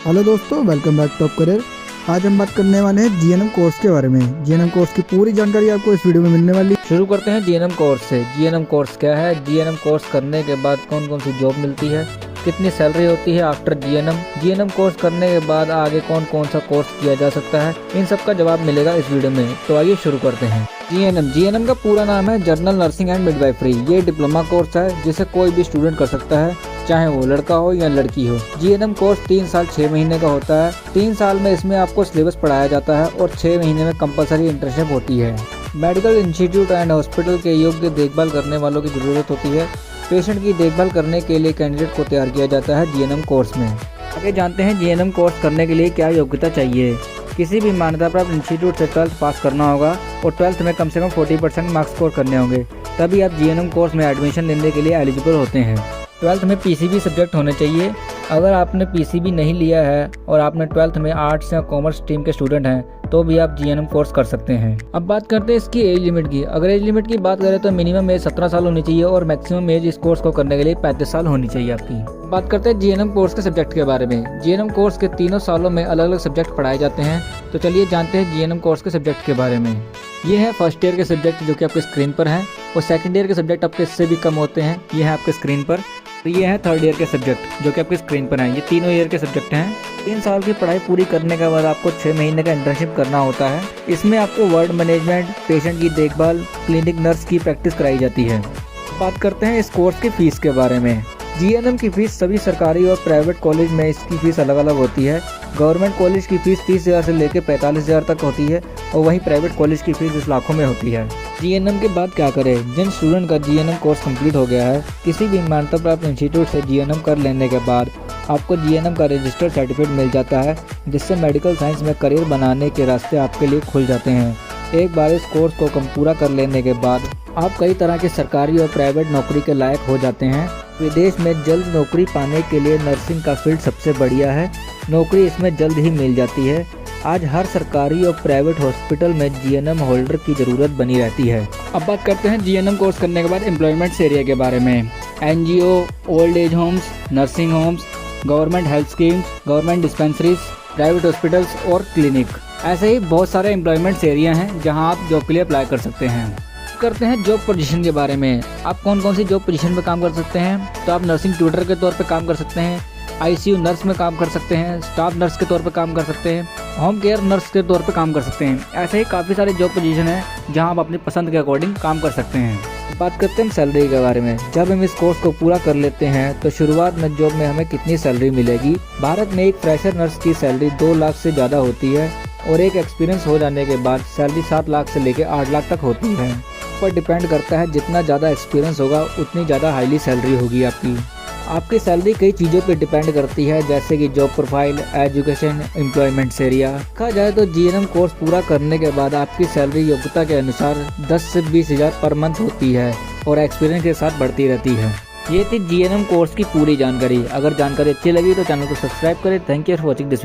Hello दोस्तों, welcome back top career. आज हम बात करने वाले हैं जीएनएम कोर्स के बारे में। जीएनएम कोर्स की पूरी जानकारी आपको इस वीडियो में मिलने वाली है। शुरू करते हैं जीएनएम कोर्स से। जीएनएम कोर्स क्या है, जीएनएम कोर्स करने के बाद कौन कौन सी जॉब मिलती है, कितनी सैलरी होती है आफ्टर जीएनएम, जीएनएम कोर्स करने के बाद आगे कौन कौन सा कोर्स किया जा सकता है, इन सब का जवाब मिलेगा इस वीडियो में। तो आइए शुरू करते हैं। जीएनएम का पूरा नाम है जनरल नर्सिंग एंड मिडवाइफरी। ये डिप्लोमा कोर्स है जिसे कोई भी स्टूडेंट कर सकता है, चाहे वो लड़का हो या लड़की हो। जीएनएम कोर्स 3 साल 6 महीने का होता है। 3 साल में इसमें आपको सिलेबस पढ़ाया जाता है और 6 महीने में कंपलसरी इंटर्नशिप होती है। मेडिकल इंस्टीट्यूट एंड हॉस्पिटल के योग्य देखभाल करने वालों की जरूरत होती है। पेशेंट की देखभाल करने के लिए कैंडिडेट को तैयार किया जाता है जीएनएम कोर्स में। आगे जानते हैं जीएनएम कोर्स करने के लिए क्या योग्यता चाहिए। किसी भी मान्यता प्राप्त इंस्टीट्यूट से 12th पास करना होगा और 12th में कम से कम 40% मार्क्स स्कोर करने होंगे, तभी आप जीएनएम कोर्स में एडमिशन लेने के लिए एलिजिबल होते हैं। 12th में पीसीबी सब्जेक्ट होने चाहिए। अगर आपने पीसीबी नहीं लिया है और आपने 12th में आर्ट्स या कॉमर्स स्ट्रीम के स्टूडेंट हैं तो भी आप जीएनएम कोर्स कर सकते हैं। अब बात करते हैं इसकी एज लिमिट की। अगर एज लिमिट की बात करें तो मिनिमम एज 17 साल होनी चाहिए और मैक्सिमम एज इस कोर्स को करने के लिए 35 साल होनी चाहिए आपकी। बात करते हैं जीएनएम कोर्स के सब्जेक्ट के बारे में। जीएनएम कोर्स के तीनों सालों में अलग अलग सब्जेक्ट पढ़ाए जाते हैं। तो चलिए जानते हैं जीएनएम कोर्स के सब्जेक्ट के बारे में। ये है फर्स्ट ईयर के सब्जेक्ट जो कि आपके स्क्रीन पर हैं, और सेकंड ईयर के सब्जेक्ट आपके इससे भी कम होते हैं, ये है आपके स्क्रीन पर। तो ये है थर्ड ईयर के सब्जेक्ट जो कि आपकी स्क्रीन पर हैं। ये तीनों ईयर के सब्जेक्ट हैं। 3 साल की पढ़ाई पूरी करने के बाद आपको 6 महीने का इंटर्नशिप करना होता है। इसमें आपको वार्ड मैनेजमेंट, पेशेंट की देखभाल, क्लिनिक नर्स की प्रैक्टिस कराई जाती है। बात करते हैं इस कोर्स की फीस के बारे में। जीएनएम की फीस सभी सरकारी और प्राइवेट कॉलेज में इसकी फ़ीस अलग अलग होती है। गवर्नमेंट कॉलेज की फ़ीस 30,000 से लेकर 45,000 तक होती है और वहीं प्राइवेट कॉलेज की फ़ीस 10 लाखों में होती है। जीएनएम के बाद क्या करें। जिन स्टूडेंट का जीएनएम कोर्स कंप्लीट हो गया है, किसी भी मान्यता प्राप्त इंस्टीट्यूट से जीएनएम कर लेने के बाद आपको जीएनएम का रजिस्टर्ड सर्टिफिकेट मिल जाता है, जिससे मेडिकल साइंस में करियर बनाने के रास्ते आपके लिए खुल जाते हैं। एक बार इस कोर्स को पूरा कर लेने के बाद आप कई तरह की सरकारी और प्राइवेट नौकरी के लायक हो जाते हैं। विदेश में जल्द नौकरी पाने के लिए नर्सिंग का फील्ड सबसे बढ़िया है। नौकरी इसमें जल्द ही मिल जाती है। आज हर सरकारी और प्राइवेट हॉस्पिटल में जीएनएम होल्डर की ज़रूरत बनी रहती है। अब बात करते हैं जीएनएम कोर्स करने के बाद एम्प्लॉयमेंट एरिया के बारे में। NGO, old age homes, nursing homes, government health schemes, government dispensaries, private hospitals और क्लिनिक, ऐसे ही बहुत सारे एम्प्लॉयमेंट एरिया हैं जहां आप जॉब के लिए अप्लाई कर सकते हैं। करते हैं जॉब पोजीशन के बारे में। आप कौन कौन सी जॉब पोजीशन पे काम कर सकते हैं। तो आप नर्सिंग ट्यूटर के तौर पे काम कर सकते हैं, आईसीयू नर्स में काम कर सकते हैं, स्टाफ नर्स के तौर पे काम कर सकते हैं, होम केयर नर्स के तौर पे काम कर सकते हैं। ऐसे ही काफ़ी सारे जॉब पोजीशन हैं जहां आप अपनी पसंद के अकॉर्डिंग काम कर सकते हैं। बात करते हैं सैलरी के बारे में। जब हम इस कोर्स को पूरा कर लेते हैं तो शुरुआत में जॉब में हमें कितनी सैलरी मिलेगी। भारत में एक फ्रेशर नर्स की सैलरी 2 लाख से ज़्यादा होती है और एक एक्सपीरियंस हो जाने के बाद सैलरी 7 लाख से लेकर 8 लाख तक होती है। पर डिपेंड करता है, जितना ज़्यादा एक्सपीरियंस होगा उतनी ज़्यादा हाईली सैलरी होगी आपकी सैलरी कई चीज़ों पे डिपेंड करती है, जैसे कि job profile, education, employment area. कहा जाए तो जीएनएम कोर्स पूरा करने के बाद आपकी सैलरी योग्यता के अनुसार 10 से 20,000 पर मंथ होती है और एक्सपीरियंस के साथ बढ़ती रहती है। ये थी जीएनएम कोर्स की पूरी जानकारी। अगर जानकारी अच्छी लगी तो चैनल को सब्सक्राइब करें। Thank you for watching this.